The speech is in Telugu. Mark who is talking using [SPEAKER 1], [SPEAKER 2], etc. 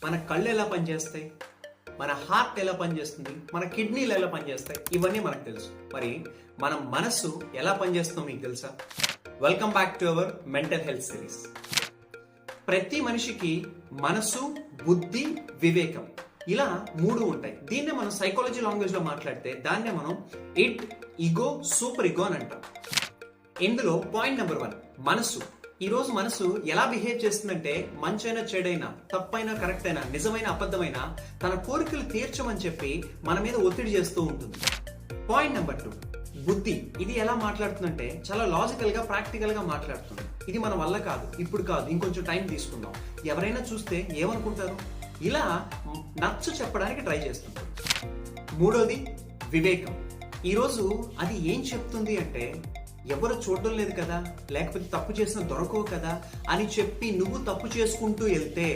[SPEAKER 1] మన కళ్ళు ఎలా పనిచేస్తాయి, మన హార్ట్ ఎలా పనిచేస్తుంది, మన కిడ్నీలు ఎలా పనిచేస్తాయి, ఇవన్నీ మనకు తెలుసు. మరి మన మనస్సు ఎలా పనిచేస్తుందో మీకు తెలుసా? Welcome back to our mental health series. ప్రతి మనిషికి మనసు, బుద్ధి, వివేకం ఇలా మూడు ఉంటాయి. దీన్నే మనం సైకాలజీ లాంగ్వేజ్ లో మాట్లాడితే దాన్నే మనం ఇట్, ఈగో, సూపర్ ఈగో అని అంటాం. ఇందులో పాయింట్ నెంబర్ 1 మనసు. ఈ రోజు మనసు ఎలా బిహేవ్ చేస్తుందంటే, మంచైనా చెడైనా, తప్పైనా కరెక్ట్ అయినా, నిజమైన అబద్ధమైనా తన కోరికలు తీర్చమని చెప్పి మన మీద ఒత్తిడి చేస్తూ ఉంటుంది. పాయింట్ నెంబర్ 2 బుద్ధి. ఇది ఎలా మాట్లాడుతుందంటే చాలా లాజికల్ గా, ప్రాక్టికల్ గా మాట్లాడుతుంది. ఇది మన వల్ల కాదు, ఇప్పుడు కాదు, ఇంకొంచెం టైం తీసుకుందాం, ఎవరైనా చూస్తే ఏమనుకుంటారు, ఇలా నచ్చ చెప్పడానికి ట్రై చేస్తుంది. మూడోది వివేకం. ఈరోజు అది ఏం చెప్తుంది అంటే, ఎవరు చూడడం లేదు కదా, లేకపోతే తప్పు చేసిన దొరకవు కదా అని చెప్పి నువ్వు తప్పు చేసుకుంటూ వెళ్తే